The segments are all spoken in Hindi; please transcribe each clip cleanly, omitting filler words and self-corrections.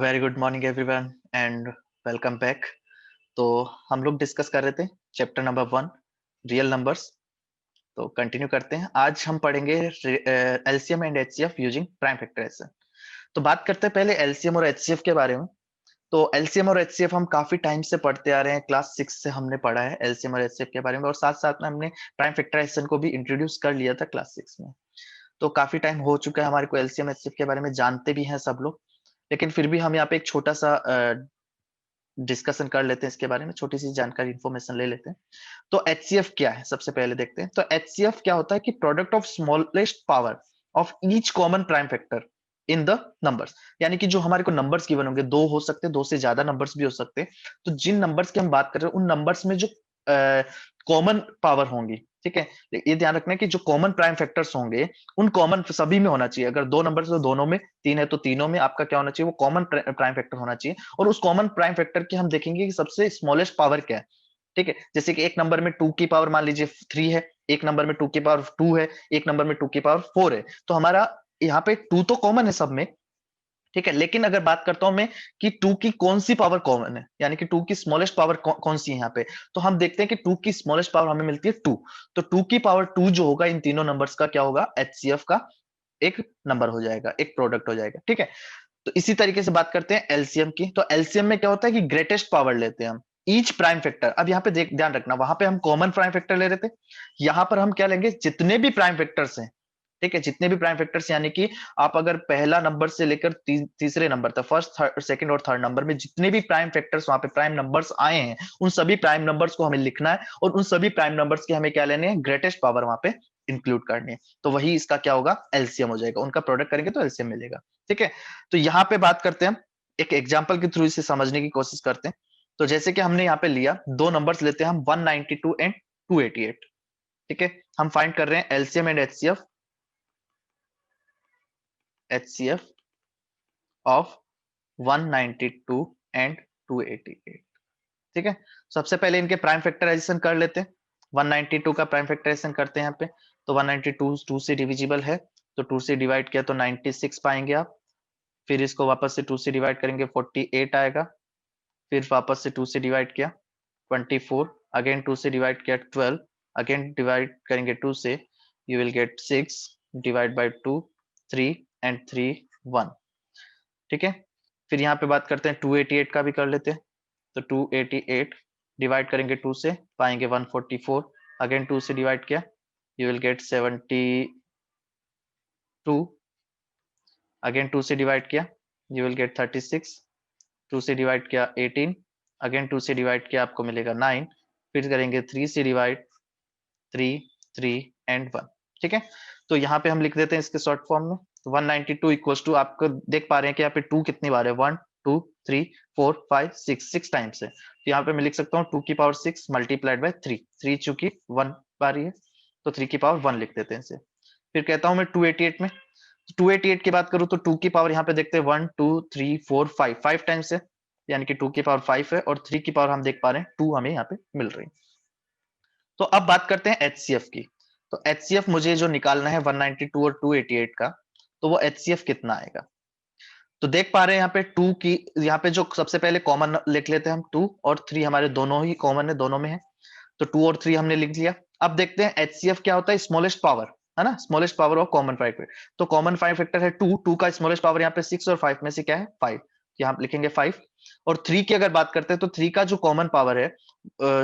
Very good morning everyone and welcome back. तो हम लोग डिस्कस कर रहे थे चैप्टर नंबर 1 रियल नंबर्स। तो कंटिन्यू करते हैं। आज हम पढ़ेंगे LCM and HCF using prime factorisation. तो बात करते हैं पहले एलसीएम और एचसीएफ के बारे में। तो एलसीएम और एचसीएफ हम काफी टाइम से पढ़ते आ रहे हैं, क्लास 6 से हमने पढ़ा है एलसीएम और एचसीएफ के बारे में, और साथ साथ में हमने प्राइम फैक्टराइजेशन को भी इंट्रोड्यूस कर लिया था क्लास 6 में। तो काफी टाइम हो चुका है हमारे को एलसीएम एचसीएफ के बारे में, जानते भी हैं सब लोग। लेकिन फिर भी हम यहाँ पे एक छोटा सा डिस्कशन कर लेते हैं इसके बारे में, छोटी सी जानकारी इन्फॉर्मेशन ले लेते हैं। तो एचसीएफ क्या है सबसे पहले देखते हैं। तो एचसीएफ क्या होता है कि product of smallest power of each common prime factor in the numbers. यानी कि जो हमारे को नंबर्स गिवन होंगे, दो हो सकते हैं, दो से ज्यादा नंबर्स भी हो सकते हैं। तो जिन नंबर्स की हम बात कर रहे हैं उन नंबर्स में जो कॉमन पावर होंगी, ठीक है, ये ध्यान रखना है कि जो कॉमन प्राइम फैक्टर्स होंगे उन कॉमन सभी में होना चाहिए। अगर दो नंबर तो दोनों में, तीन है तो तीनों में आपका क्या होना चाहिए, वो कॉमन प्राइम फैक्टर होना चाहिए। और उस कॉमन प्राइम फैक्टर की हम देखेंगे कि सबसे स्मॉलेस्ट पावर क्या है। ठीक है, जैसे कि एक नंबर में 2 की पावर मान लीजिए 3 है, एक नंबर में 2 की पावर 2 है, एक नंबर में 2 की पावर 4 है। तो हमारा यहाँ पे 2 तो कॉमन है सब में, ठीक है। लेकिन अगर बात करता हूं मैं कि 2 की कौन सी पावर कॉमन है, यानी कि 2 की स्मॉलेस्ट पावर कौन सी है यहाँ पे, तो हम देखते हैं कि 2 की स्मॉलेस्ट पावर हमें मिलती है 2। तो 2 की पावर 2 जो होगा इन तीनों नंबर्स का क्या होगा, एचसीएफ का एक नंबर हो जाएगा, एक प्रोडक्ट हो जाएगा, ठीक है। तो इसी तरीके से बात करते हैं एलसीएम की। तो एलसीएम में क्या होता है कि ग्रेटेस्ट पावर लेते हैं हम ईच प्राइम फैक्टर। अब यहाँ पे ध्यान रखना, वहां पे हम कॉमन प्राइम फैक्टर ले रहे थे, यहां पर हम क्या लेंगे, जितने भी प्राइम फैक्टर्स हैं, ठीक है, जितने भी प्राइम फैक्टर्स, यानी कि आप अगर पहला नंबर से लेकर तीसरे नंबर तक, फर्स्ट सेकंड और थर्ड नंबर में जितने भी प्राइम फैक्टर्स वहां पे प्राइम नंबर्स आए हैं, उन सभी प्राइम नंबर्स को हमें लिखना है और उन सभी प्राइम नंबर्स की हमें क्या लेने हैं, ग्रेटेस्ट पावर वहां पे इंक्लूड करनी है। तो वही इसका क्या होगा, एलसीएम हो जाएगा। उनका प्रोडक्ट करेंगे तो एलसीएम मिलेगा, ठीक है। तो यहाँ पे बात करते हैं, एक एग्जाम्पल के थ्रू इसे समझने की कोशिश करते हैं। तो जैसे कि हमने यहाँ पे लिया, दो नंबर्स लेते हैं हम, 192 एंड 288, ठीक है। हम फाइंड कर रहे हैं LCM and HCF of 192 and 288, ठीक है। सबसे पहले इनके प्राइम फैक्टराइजेशन कर लेते हैं। 192 का प्राइम फैक्टराइजेशन करते हैं यहाँ पे। तो 192 2 से डिविजिबल है, तो 2 से डिवाइड किया तो 96 पाएंगे आप। फिर इसको वापस से 2 से डिवाइड करेंगे 48 आएगा। फिर वापस से 2 से डिवाइड किया 24, अगेन 2 से डिवाइड किया 12, अगेन डिवाइड करेंगे 2 से, you will get 6 divide by 2, 3 and 3 1, ठीक है। फिर यहाँ पे बात करते हैं 288 का भी कर लेते हैं। तो 288 डिवाइड करेंगे 2 से, पाएंगे 144, अगेन 2 से डिवाइड किया, यू विल गेट 72, अगेन 2 से डिवाइड किया, यू विल गेट 36, 2 से डिवाइड किया 18, अगेन 2 से डिवाइड किया आपको मिलेगा 9, फिर करेंगे 3 से डिवाइड, 3 3 एंड 1, ठीक है। तो यहाँ पे हम लिख देते हैं इसके शॉर्ट फॉर्म में। 192 इक्वल्स टू, आपको देख पा रहे हैं कि यहाँ पे 2 कितनी बार है, 1 2 3 4 5 6 टाइम्स है। तो यहाँ पे मैं लिख सकता हूँ 2 की पावर 6 मल्टीप्लाइड बाय 3, 3 चूंकि 1 बार ही है तो 3 की पावर 1 लिख देते हैं इसे। फिर कहता हूँ मैं 288 में, 288 की बात करूँ तो 2 की पावर यहाँ पे देखते हैं 1 2 3 4 5, 5 टाइम्स है, यानी कि 2 की पावर 5 है, और 3 की पावर हम देख पा रहे हैं 2 हमें यहाँ पे मिल रही है। तो अब बात करते हैं एचसीएफ की। तो एचसीएफ मुझे जो निकालना है 192 और 288 का, तो वो एचसीएफ कितना आएगा। तो देख पा रहे हैं यहाँ पे 2 की, यहाँ पे जो सबसे पहले कॉमन लिख लेते हैं हम, 2 और 3 हमारे दोनों ही कॉमन है, दोनों में है। तो 2 और 3 हमने लिख लिया। अब देखते हैं एचसीएफ क्या होता है, स्मॉलेस्ट पावर, है ना, smallest power of common factor. तो कॉमन फाइव फैक्टर है 2, 2 का स्मॉलेस्ट पावर यहाँ पे 6 और 5 में से क्या है 5, यहाँ लिखेंगे 5। और 3 की अगर बात करते हैं तो 3 का जो कॉमन पावर है,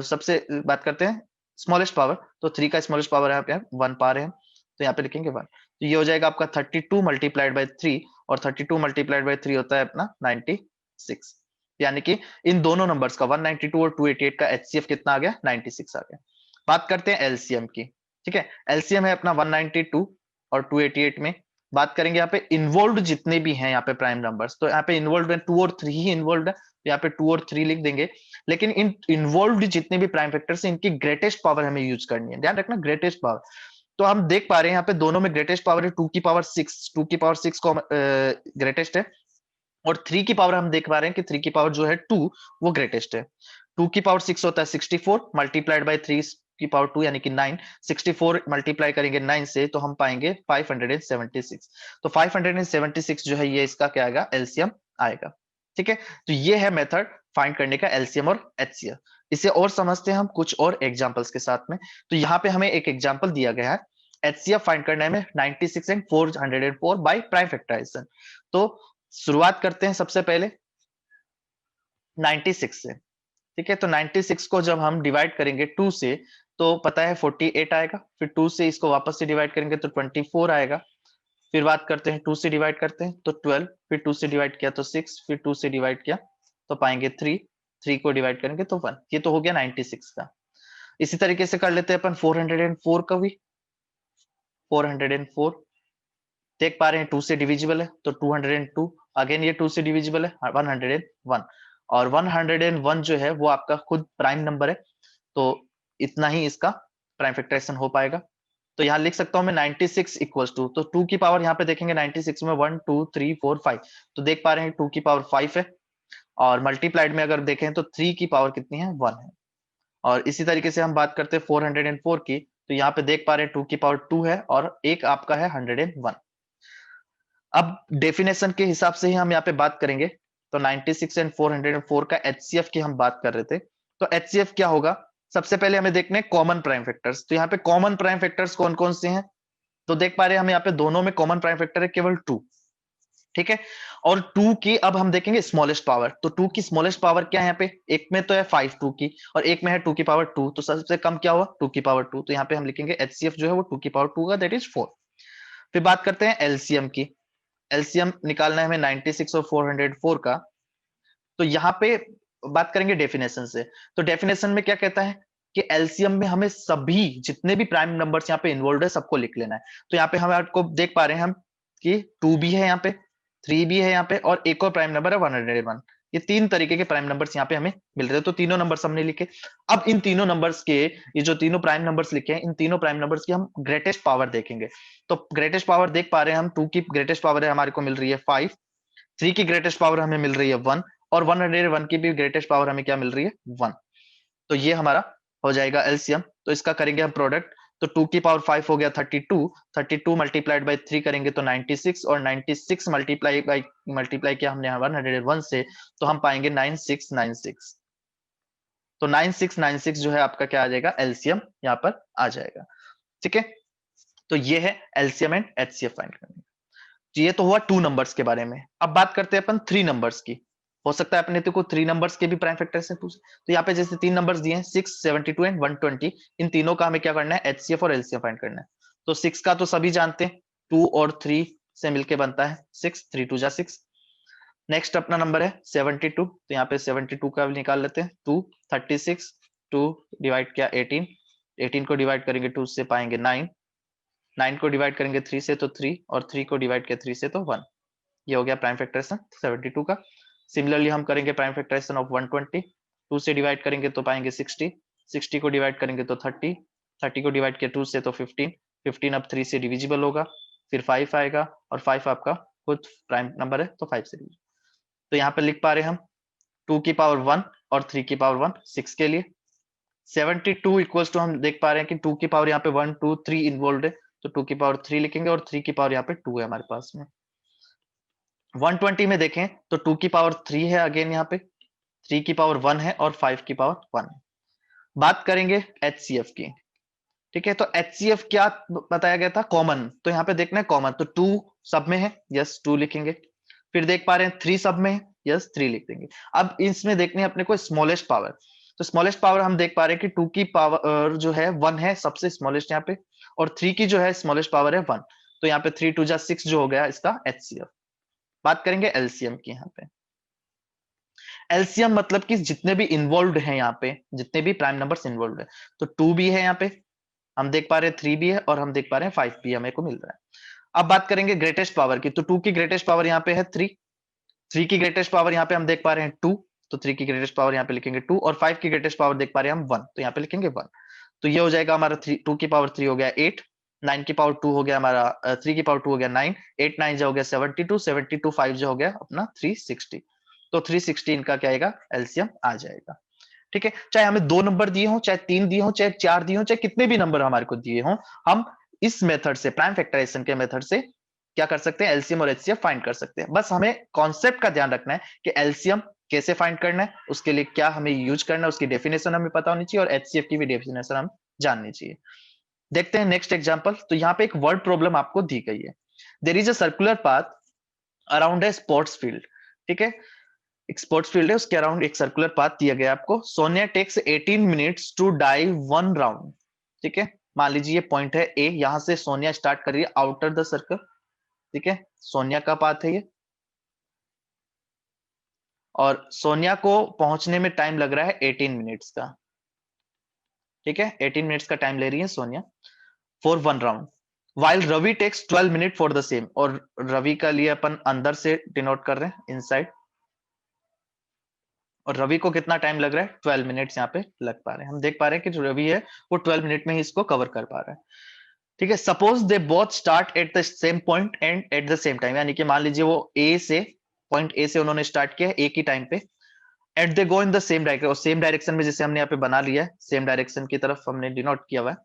सबसे बात करते हैं स्मॉलेस्ट पावर, तो 3 का स्मॉलेस्ट पावर यहाँ पे 1 पा रहे हैं, तो यहाँ पे लिखेंगे 1। तो ये हो जाएगा आपका 32 मल्टीप्लाइड बाई 3, और 32 मल्टीप्लाइड बाई 3 होता है अपना 96, यानी कि इन दोनों नंबर्स का 192 और 288 का एचसीएफ कितना आ गया, 96 आ गया। बात करते हैं एलसीएम की, ठीक है। एलसीएम है अपना 192 और 288 में। बात करेंगे यहाँ पे इन्वॉल्व जितने भी हैं यहाँ पे प्राइम नंबर्स, तो यहाँ पे इन्वॉल्व है 2 और 3 ही इन्वॉल्व है, तो यहाँ पे 2 और 3 लिख देंगे। लेकिन इन इन्वॉल्व जितने भी प्राइम फैक्टर्स हैं इनकी ग्रेटेस्ट पावर हमें यूज करनी है, ध्यान रखना ग्रेटेस्ट पावर। तो हम देख पा रहे हैं यहाँ पे दोनों में ग्रेटेस्ट पावर है 2 की पावर 6, 2 की पावर 6 ग्रेटेस्ट है, और 3 की पावर हम देख पा रहे हैं कि 3 की पावर जो है 2 वो ग्रेटेस्ट है। 2 की पावर 6 होता है 64 मल्टीप्लाइड बाय 3 की पावर 2 यानी कि 9, 64 मल्टीप्लाई करेंगे 9 से तो हम पाएंगे 576। तो 576 जो है ये इसका क्या आएगा, एलसीएम आएगा, ठीक है, तो ये है मेथड फाइंड करने का एलसीएम और एचसीएफ। इसे और समझते हैं हम कुछ और एग्जांपल्स के साथ में। तो यहाँ पे हमें एक एग्जांपल दिया गया है एचसीएफ फाइंड करने में 96 एंड 404 बाय प्राइम फैक्टराइजेशन। तो शुरुआत करते हैं सबसे पहले 96 से। ठीक है, तो 96 को जब हम डिवाइड करेंगे 2 से तो पता है 48 आएगा, फिर 2 से इसको वापस से डिवाइड करेंगे तो 24 आएगा, फिर बात करते हैं 2 से डिवाइड करते हैं तो 12, फिर 2 से डिवाइड किया तो 6, फिर 2 से डिवाइड किया तो पाएंगे 3, 3 को डिवाइड करेंगे तो 1। ये तो हो गया 96 का। इसी तरीके से कर लेते हैं अपन 404 का भी। 404 देख पा रहे हैं 2 से डिविजिबल है तो 202, अगेन ये 2 से डिविजिबल है 101, और 101 जो है वो आपका खुद प्राइम नंबर है, तो इतना ही इसका प्राइम फैक्टराइजेशन हो पाएगा। तो यहाँ लिख सकता हूं मैं 96 इक्वल्स टू, तो 2 की पावर यहाँ पे देखेंगे 96 में 1 2 3 4 5, तो देख पा रहे हैं 2 की पावर 5 है, और मल्टीप्लाइड में अगर देखें तो 3 की पावर कितनी है 1 है। और इसी तरीके से हम बात करते हैं 404 की, तो यहाँ पे देख पा रहे हैं 2 की पावर 2 है और एक आपका है 101। अब डेफिनेशन के हिसाब से ही हम यहाँ पे बात करेंगे। तो 96 एंड 404 का एचसीएफ की हम बात कर रहे थे, तो एचसीएफ क्या होगा, सबसे पहले हमें देखने कॉमन प्राइम फैक्टर्स। तो यहाँ पे कॉमन प्राइम फैक्टर्स कौन कौन से हैं, तो देख पा रहे हैं हम यहाँ पे दोनों में कॉमन प्राइम फैक्टर है केवल 2। ठीक है, और 2 की अब हम देखेंगे स्मॉलेस्ट पावर, तो 2 की स्मॉलेस्ट पावर क्या है यहाँ पे, एक में तो है 5 2 की और एक में है 2 की पावर 2, तो सबसे कम क्या हुआ 2 की पावर 2, तो यहाँ पे हम लिखेंगे एचसीएफ जो है वो 2 की पावर 2 का, दैट इज 4। फिर बात करते हैं एलसीएम की। एलसीएम निकालना है हमें 96 और 404 का, तो यहाँ पे बात करेंगे डेफिनेशन से। तो डेफिनेशन में क्या कहता है कि एलसीएम में हमें सभी जितने भी प्राइम नंबर्स यहाँ पे इन्वॉल्व है सबको लिख लेना है। तो यहाँ पे हम आपको देख पा रहे हैं हम कि 2 भी है यहाँ पे, 3 भी है यहाँ पे, और एक और प्राइम नंबर है 101। ये 3 तरीके के प्राइम नंबर्स यहाँ पे हमें मिल रहे हैं, तो तीनों नंबर्स हमने लिखे। अब इन तीनों नंबर्स के, ये जो तीनों प्राइम नंबर्स लिखे हैं, इन तीनों प्राइम नंबर्स की हम ग्रेटेस्ट पावर देखेंगे। तो ग्रेटेस्ट पावर देख पा रहे हैं हम, 2 की ग्रेटेस्ट पावर है हमारे को मिल रही है 5, 3 की ग्रेटेस्ट पावर हमें मिल रही है 1, और 101 की भी ग्रेटेस्ट पावर हमें क्या मिल रही है 1। तो ये हमारा हो जाएगा एलसीएम। तो इसका करेंगे हम प्रोडक्ट, तो 2 की पावर 5 हो गया 32, 32 मल्टीप्लाइड बाई 3 करेंगे तो 96, और 96 मल्टीप्लाई किया हमने 101 से, तो हम पाएंगे 9696। तो 9696 जो है आपका क्या आ जाएगा एलसीएम यहाँ पर आ जाएगा। ठीक है, तो ये है एलसीएम एंड एचसीएफ फाइंड करने। ये तो हुआ 2 नंबर्स के बारे में। अब बात करते हैं अपन 3 नंबर्स की। हो सकता है अपने को 3 नंबर्स के भी प्राइम फैक्टर से पूछे, तो यहाँ पे जैसे 3 नंबर्स दिए हैं 6 72 एंड 120, इन तीनों का हमें क्या करना है एचसीएफ और एलसीएम फाइंड करना है। तो 6 का तो सभी जानते हैं, 2 और 3 से मिलके बनता है 6, 3 2 जा 6। नेक्स्ट अपना नंबर है 72, तो यहाँ पे 72 का भी निकाल लेते हैं 2, 36, 2 डिवाइड किया 18, 18 को डिवाइड करेंगे 2 से पाएंगे 9, 9 को डिवाइड करेंगे 3 से तो 3, और 3 को डिवाइड किया 3 से तो 1। ये हो गया प्राइम फैक्टराइजेशन 72 का। सिमिलरली हम करेंगे प्राइम फैक्टराइजेशन ऑफ 120, 2 से डिवाइड करेंगे तो पाएंगे 60, 60 को डिवाइड करेंगे तो 30, 30 को डिवाइड किया 2 से तो 15, 15 अब 3 से डिविजिबल होगा, फिर 5 आएगा, और 5 आपका खुद प्राइम नंबर है तो 5 से डिविजिबल। तो यहाँ पे लिख पा रहे हैं हम 2 की पावर 1 और 3 की पावर 1 6 के लिए। 72 इक्वल्स टू हम देख पा रहे हैं कि 2 की पावर यहाँ पे 1 2 3 इन्वॉल्व है, तो 2 की पावर 3 लिखेंगे, और 3 की पावर यहाँ पे 2 है हमारे पास में। 120 में देखें तो 2 की पावर 3 है, अगेन यहाँ पे 3 की पावर 1 है, और 5 की पावर 1 है। बात करेंगे एचसीएफ की। ठीक है, तो एचसीएफ क्या बताया गया था कॉमन, तो यहाँ पे देखना है कॉमन, तो 2 सब में है, यस 2 लिखेंगे। फिर देख पा रहे हैं 3 सब में है, यस 3 लिख देंगे। अब इसमें देखने अपने को स्मॉलेस्ट पावर, तो स्मॉलेस्ट पावर हम देख पा रहे हैं कि 2 की पावर जो है 1 है सबसे स्मॉलेस्ट यहाँ पे, और 3 की जो है स्मॉलेस्ट पावर है 1, तो यहाँ पे 3 2 जा 6 जो हो गया इसका एचसीएफ। बात करेंगे एलसीएम की। यहाँ पे एलसीएम मतलब कि जितने भी इन्वॉल्व हैं यहाँ पे, जितने भी प्राइम नंबर्स इन्वॉल्व है, तो 2 भी है यहाँ पे, हम देख पा रहे हैं 3 भी है, और हम देख पा रहे हैं 5 भी हमें को मिल रहा है। अब बात करेंगे ग्रेटेस्ट पावर की, तो 2 की ग्रेटेस्ट पावर यहाँ पे है 3, 3 की ग्रेटेस्ट पावर यहाँ पे हम देख पा रहे हैं 2, तो 3 की ग्रेटेस्ट पावर यहाँ पे लिखेंगे 2, और 5 की ग्रेटेस्ट पावर देख पा रहे हैं हम 1, तो यहाँ पे लिखेंगे 1। तो ये हो जाएगा हमारा 2 की पावर 3 हो गया 8, 9 की पावर 2 हो गया हमारा 3 की पावर 2 हो गया 9, 8 9 जो हो गया 72, 72 5 जो हो गया अपना 360, तो 360 इनका क्या आएगा एलसीएम आ जाएगा। ठीक है, चाहे हमें 2 नंबर दिए हो, चाहे 3 दिए हो, चाहे 4 दिए हो, चाहे कितने भी नंबर हमारे को दिए हो, हम इस मेथड से प्राइम फैक्टराइजेशन के मेथड से क्या कर सकते हैं, एलसीएम और एचसीएफ फाइंड कर सकते हैं। बस हमें कॉन्सेप्ट का ध्यान रखना है कि एलसीएम कैसे फाइंड करना है, उसके लिए क्या हमें यूज करना है, उसकी डेफिनेशन हमें पता होनी चाहिए और एचसीएफ की भी डेफिनेशन हम जाननी चाहिए। देखते हैं नेक्स्ट एग्जांपल। तो यहाँ पे एक वर्ड प्रॉब्लम आपको दी गई है। There is a circular path around a sports field. ठीक है, एक स्पोर्ट्स फील्ड है, उसके अराउंड एक सर्कुलर पाथ दिया गया आपको। Sonia takes 18 minutes to drive 1 round. ठीक है, मान लीजिए ये पॉइंट है ए, यहां से सोनिया स्टार्ट कर रही है आउटर द सर्कल। ठीक है, सोनिया का पाथ है ये, और सोनिया को पहुंचने में टाइम लग रहा है 18 मिनट्स का। ठीक है, 18 मिनट्स का टाइम ले रही है Sonia for 1 round, while Ravi takes 12 minute for the same. और रवि का लिए अपन अंदर से डिनोट कर रहे हैं, इनसाइड। और रवि को कितना टाइम लग रहा है, 12 मिनट्स यहाँ पे लग पा रहे हैं। हम देख पा रहे हैं कि जो रवि है वो 12 मिनट में ही इसको कवर कर पा रहा है। ठीक है, suppose they both start at the same point and at the same time, यानी कि मान लीजिए वो ए से, पॉइंट ए से उन्होंने स्टार्ट किया एक ही टाइम पे, at they go in the same direction, और सेम डायरेक्शन में, जैसे हमने यहाँ पे बना लिया है, सेम डायरेक्शन की तरफ हमने डिनोट किया हुआ है।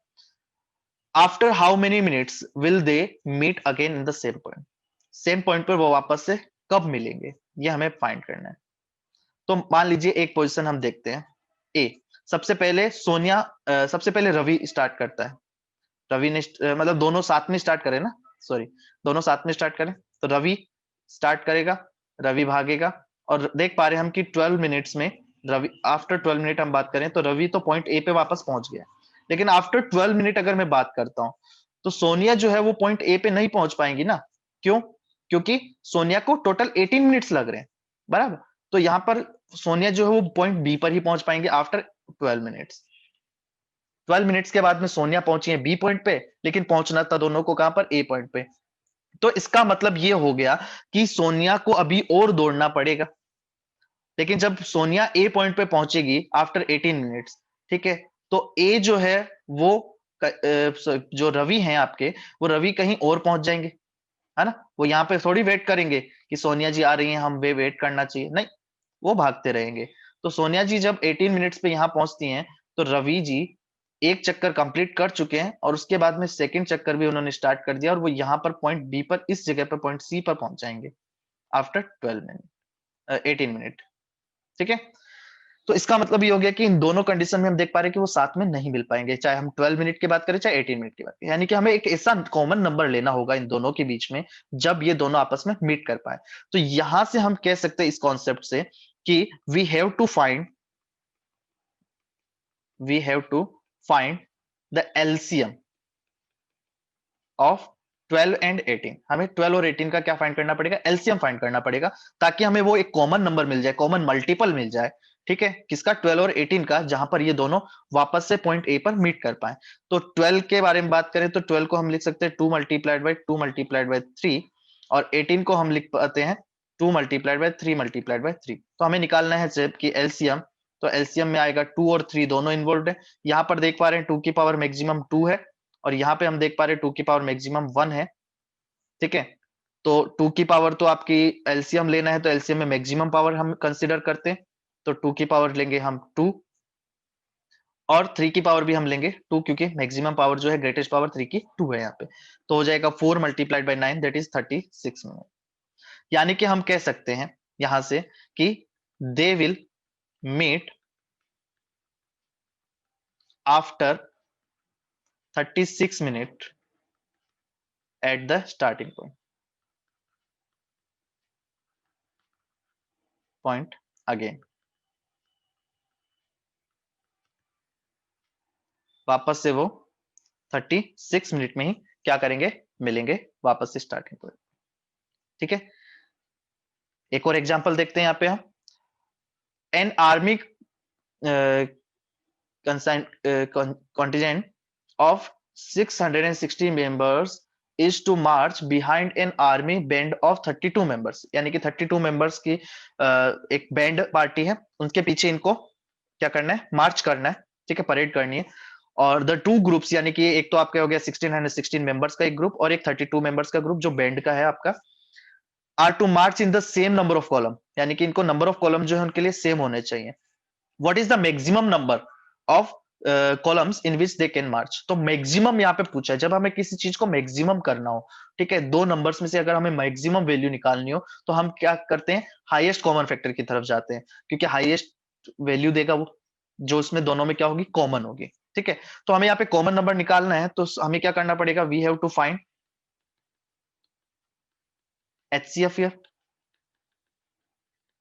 After how many minutes will they meet again in the same point, same point पर वो वापस से कब मिलेंगे, ये हमें फाइंड करना है। तो मान लीजिए एक पोजीशन हम देखते हैं ए। सबसे पहले सोनिया, सबसे पहले रवि स्टार्ट करता है। रवि ने मतलब दोनों साथ में स्टार्ट करें ना, सॉरी, दोनों साथ में स्टार्ट करें। तो रवि स्टार्ट करेगा, रवि भागेगा, और देख पा रहे हैं हम कि 12 मिनट्स में रवि, आफ्टर 12 मिनट हम बात करें तो रवि तो पॉइंट ए पे वापस पहुंच गया। लेकिन आफ्टर 12 मिनट अगर मैं बात करता हूं तो सोनिया जो है वो पॉइंट ए पे नहीं पहुंच पाएंगी ना। क्यों? क्योंकि सोनिया को टोटल 18 मिनट्स लग रहे हैं, बराबर। तो यहां पर सोनिया जो है वो पॉइंट बी पर ही पहुंच पाएंगे आफ्टर 12 मिनट्स। 12 मिनट्स के बाद में सोनिया पहुंची है बी पॉइंट पे, लेकिन पहुंचना था दोनों को कहां पर, ए पॉइंट पे। तो इसका मतलब ये हो गया कि सोनिया को अभी और दौड़ना पड़ेगा। लेकिन जब सोनिया ए पॉइंट पे पहुंचेगी आफ्टर 18 मिनट्स, ठीक है, तो ए जो है वो जो रवि हैं आपके, वो रवि कहीं और पहुंच जाएंगे, है ना। वो यहाँ पे थोड़ी वेट करेंगे कि सोनिया जी आ रही हैं, हम वे वेट करना चाहिए, नहीं, वो भागते रहेंगे। तो सोनिया जी जब 18 मिनट्स पे यहाँ पहुंचती हैं तो रवि जी एक चक्कर कंप्लीट कर चुके हैं, और उसके बाद में सेकंड चक्कर भी उन्होंने स्टार्ट कर दिया, और वो यहाँ पर पॉइंट बी पर, इस जगह पर पॉइंट सी पर पहुंच जाएंगे आफ्टर 18 मिनट। ठीक है, तो इसका मतलब ये हो गया कि इन दोनों कंडीशन में हम देख पा रहे हैं कि वो साथ में नहीं मिल पाएंगे, चाहे हम 12 मिनट की बात करें चाहे 18 मिनट की बात करें। यानी कि हमें एक ऐसा कॉमन नंबर लेना होगा इन दोनों के बीच में जब ये दोनों आपस में मीट कर पाए। तो यहां से हम कह सकते हैं इस कॉन्सेप्ट से कि we have to find the LCM of 12 and 18। हमें 12 और 18 का क्या फाइंड करना पड़ेगा, एलसीएम फाइंड करना पड़ेगा, ताकि हमें वो एक कॉमन नंबर मिल जाए, कॉमन मल्टीपल मिल जाए। ठीक है, किसका, 12 और 18 का, जहां पर ये दोनों वापस से पॉइंट ए पर मीट कर पाए। तो 12 के बारे में बात करें तो 12 को हम लिख सकते हैं 2 मल्टीप्लाइड बाई 2 मल्टीप्लाइड बाई 3, और 18 को हम लिख पाते हैं 2 मल्टीप्लाइड बाई 3 मल्टीप्लाइड बाई 3। तो हमें निकालना है जबकि एलसीएम, तो एलसीएम में आएगा 2 और 3 दोनों इन्वॉल्व है। यहाँ पर देख पा रहे हैं 2 की पावर मैक्सिमम 2 है, और यहाँ पे हम देख पा रहे हैं 2 की पावर मैक्सिमम 1 है। ठीक है, तो 2 की पावर तो आपकी एलसीएम लेना है तो एलसीएम में मैक्सिमम पावर हम कंसीडर करते हैं, तो 2 की पावर लेंगे हम 2, और 3 की पावर भी हम लेंगे 2, क्योंकि मैक्सिमम पावर जो है, ग्रेटेस्ट पावर 3 की 2 है यहाँ पे। तो हो जाएगा 4 multiplied by 9, that is 36 minute. यानी कि हम कह सकते हैं यहां से कि they will meet after 36 minute at the starting point again. वापस से वो 36 मिनट में ही क्या करेंगे, मिलेंगे वापस से स्टार्टिंग पॉइंट। ठीक है, एक और एग्जांपल देखते हैं यहाँ पे हम। An army contingent of 660 members is to march behind an army band of 32 members। यानी कि 32 members की एक बैंड पार्टी है, उनके पीछे इनको क्या करना है, मार्च करना है। ठीक है, परेड करनी है। और द टू ग्रुप्स, यानी कि एक तो आपका हो गया 1616 मेंबर्स का एक ग्रुप, और एक 32 मेंबर्स का ग्रुप जो बैंड का है आपका, are to march in the same number of column, यानी कि इनको नंबर ऑफ कॉलम जो है उनके लिए सेम होने चाहिए। What is the maximum number of columns in which they can march. तो मैक्सिमम यहाँ पे पूछा है, जब हमें किसी चीज को मैक्सिमम करना हो, ठीक है, दो नंबर्स में से अगर हमें मैक्सिमम वैल्यू निकालनी हो तो हम क्या करते हैं, हाईएस्ट कॉमन फैक्टर की तरफ जाते हैं, क्योंकि हाईएस्ट वैल्यू देगा वो, जो उसमें दोनों में क्या होगी, कॉमन होगी। ठीक है, तो हमें यहाँ पे कॉमन नंबर निकालना है, तो हमें क्या करना पड़ेगा, we have to find HCF here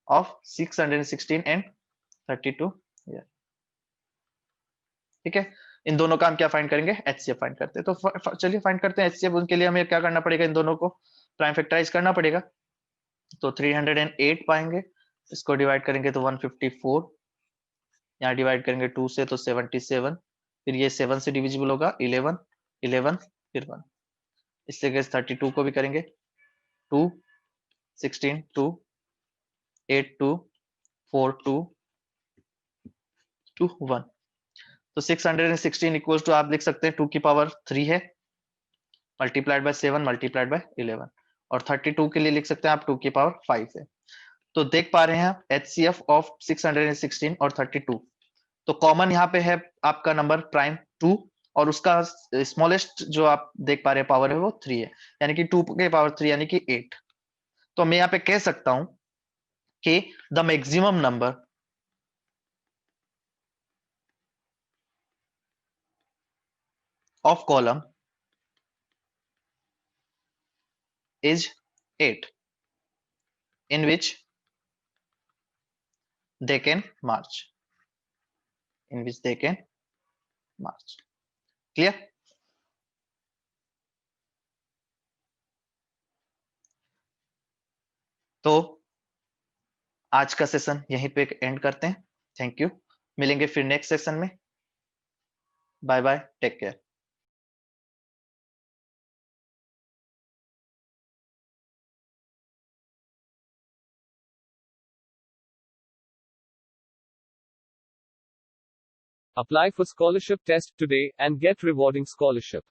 of 616 and 32 here। ठीक है, इन दोनों का हम क्या फाइंड करेंगे, HCF फाइंड करते हैं। तो चलिए फाइंड करते हैं HCF। उनके लिए हमें क्या करना पड़ेगा, इन दोनों को प्राइम फैक्टराइज करना पड़ेगा। तो 308 पाएंगे, इसको डिवाइड करेंगे तो 154, यहाँ डिवाइड करेंगे 2 से तो 77, फिर ये 7 से डिविजिबल होगा 11, 11 फिर 1, इससे 32 को भी करेंगे 2, 16, 2, 8, 2, 4, 2, 2, 1। तो 616 इक्वल्स टू आप लिख सकते हैं 2 की पावर 3 है, मल्टीप्लाइड बाय 7 मल्टीप्लाइड बाय 11, और 32 के लिए लिख सकते हैं आप 2 की पावर 5 है। तो देख पा रहे हैं HCF ऑफ 616 और 32। तो कॉमन यहाँ पे है आपका नंबर प्राइम 2, और उसका स्मॉलेस्ट जो आप देख पा रहे हैं पावर है वो 3 है, यानी कि 2 के पावर 3 यानी कि 8। तो मैं यहाँ पे कह सकता हूं कि the maximum number of column is 8 in which they can march, in which they can march। Clear? तो आज का सेशन यहीं पे एंड करते हैं। थैंक यू, मिलेंगे फिर नेक्स्ट सेशन में। Bye bye, take care. Apply for scholarship test today and get rewarding scholarship.